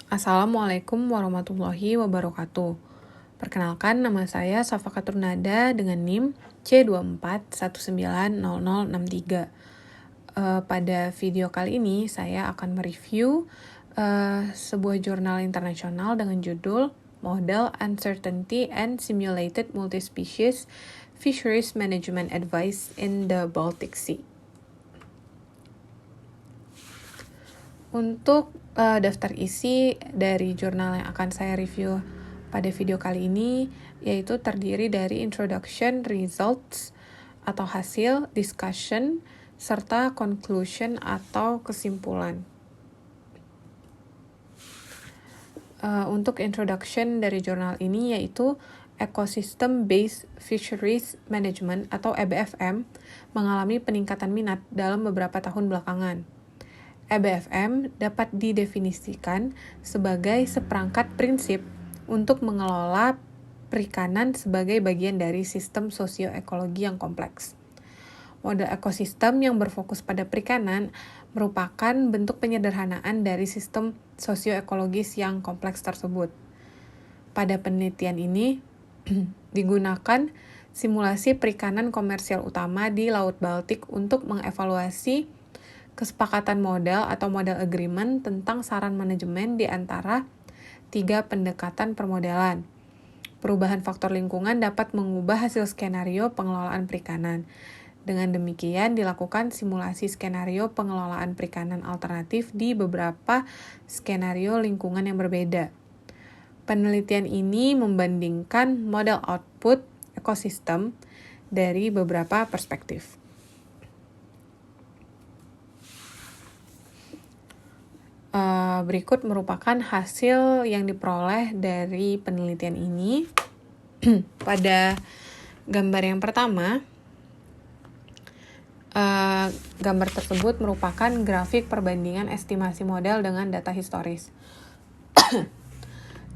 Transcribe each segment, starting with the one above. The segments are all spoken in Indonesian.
Assalamualaikum warahmatullahi wabarakatuh. Perkenalkan, nama saya Safakatur Nada dengan NIM C24190063. Pada video kali ini, saya akan mereview sebuah jurnal internasional dengan judul Model Uncertainty and Simulated Multispecies Fisheries Management Advice in the Baltic Sea. Untuk daftar isi dari jurnal yang akan saya review pada video kali ini, yaitu terdiri dari introduction, results, atau hasil, discussion, serta conclusion atau kesimpulan. Untuk introduction dari jurnal ini yaitu Ecosystem Based Fisheries Management atau EBFM mengalami peningkatan minat dalam beberapa tahun belakangan. EBFM dapat didefinisikan sebagai seperangkat prinsip untuk mengelola perikanan sebagai bagian dari sistem sosioekologi yang kompleks. Model ekosistem yang berfokus pada perikanan merupakan bentuk penyederhanaan dari sistem sosioekologis yang kompleks tersebut. Pada penelitian ini digunakan simulasi perikanan komersial utama di Laut Baltik untuk mengevaluasi kesepakatan model atau model agreement tentang saran manajemen di antara 3 pendekatan permodelan. Perubahan faktor lingkungan dapat mengubah hasil skenario pengelolaan perikanan. Dengan demikian, dilakukan simulasi skenario pengelolaan perikanan alternatif di beberapa skenario lingkungan yang berbeda. Penelitian ini membandingkan model output ekosistem dari beberapa perspektif. Berikut merupakan hasil yang diperoleh dari penelitian ini. Pada gambar yang pertama, gambar tersebut merupakan grafik perbandingan estimasi model dengan data historis.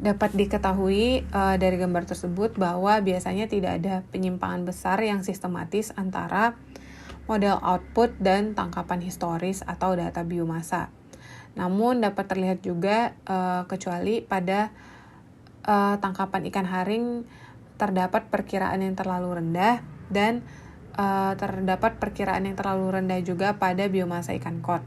Dapat diketahui dari gambar tersebut bahwa biasanya tidak ada penyimpangan besar yang sistematis antara model output dan tangkapan historis atau data biomasa. Namun dapat terlihat juga kecuali pada tangkapan ikan haring terdapat perkiraan yang terlalu rendah dan terdapat perkiraan yang terlalu rendah juga pada biomasa ikan kod.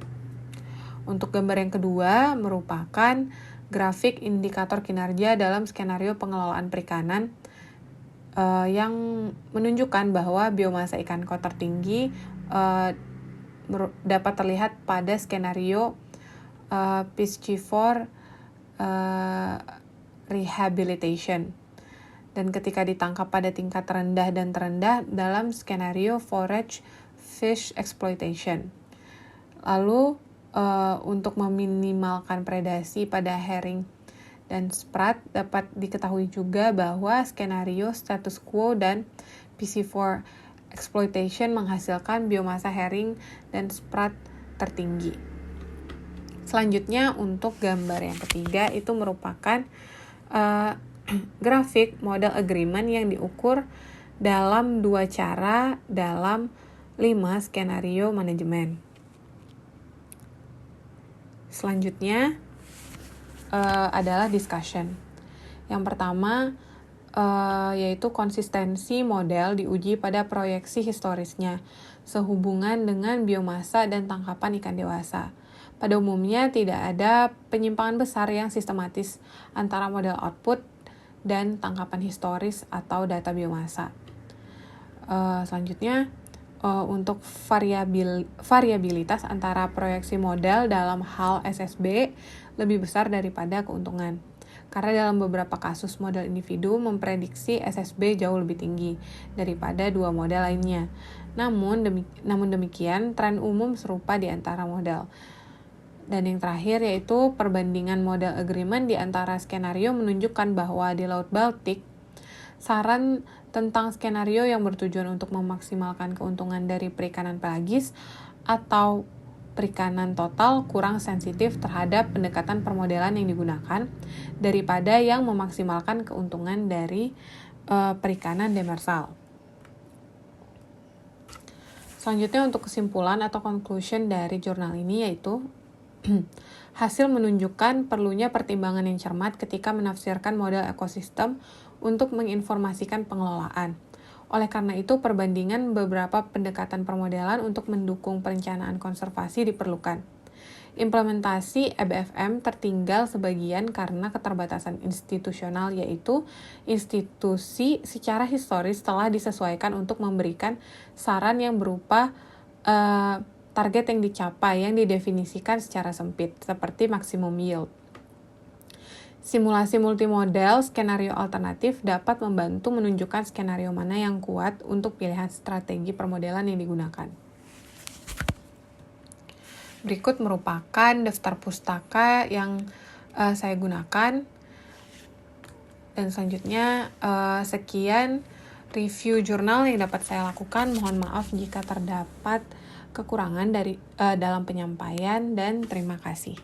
Untuk gambar yang kedua merupakan grafik indikator kinerja dalam skenario pengelolaan perikanan yang menunjukkan bahwa biomasa ikan kod tertinggi dapat terlihat pada skenario piscivorous rehabilitation dan ketika ditangkap pada tingkat rendah dan terendah dalam skenario forage fish exploitation. Lalu untuk meminimalkan predasi pada herring dan sprat dapat diketahui juga bahwa skenario status quo dan piscivorous exploitation menghasilkan biomasa herring dan sprat tertinggi. Selanjutnya untuk gambar yang ketiga itu merupakan grafik model agreement yang diukur dalam 2 cara dalam 5 skenario manajemen. Selanjutnya adalah discussion. Yang pertama yaitu konsistensi model diuji pada proyeksi historisnya sehubungan dengan biomasa dan tangkapan ikan dewasa. Pada umumnya tidak ada penyimpangan besar yang sistematis antara model output dan tangkapan historis atau data biomasa. Selanjutnya, untuk variabilitas antara proyeksi model dalam hal SSB lebih besar daripada keuntungan. Karena dalam beberapa kasus model individu memprediksi SSB jauh lebih tinggi daripada 2 model lainnya. Namun demikian, tren umum serupa di antara model. Dan yang terakhir yaitu perbandingan model agreement di antara skenario menunjukkan bahwa di Laut Baltik, saran tentang skenario yang bertujuan untuk memaksimalkan keuntungan dari perikanan pelagis atau perikanan total kurang sensitif terhadap pendekatan permodelan yang digunakan daripada yang memaksimalkan keuntungan dari perikanan demersal. Selanjutnya untuk kesimpulan atau conclusion dari jurnal ini yaitu Hasil menunjukkan perlunya pertimbangan yang cermat ketika menafsirkan model ekosistem untuk menginformasikan pengelolaan. Oleh karena itu, perbandingan beberapa pendekatan permodelan untuk mendukung perencanaan konservasi diperlukan. Implementasi EBFM tertinggal sebagian karena keterbatasan institusional, yaitu institusi secara historis telah disesuaikan untuk memberikan saran yang berupa target yang dicapai yang didefinisikan secara sempit, seperti maximum yield. Simulasi multimodel skenario alternatif dapat membantu menunjukkan skenario mana yang kuat untuk pilihan strategi permodelan yang digunakan. Berikut merupakan daftar pustaka yang saya gunakan. Dan selanjutnya, sekian review jurnal yang dapat saya lakukan. Mohon maaf jika terdapat kekurangan dalam penyampaian, dan terima kasih.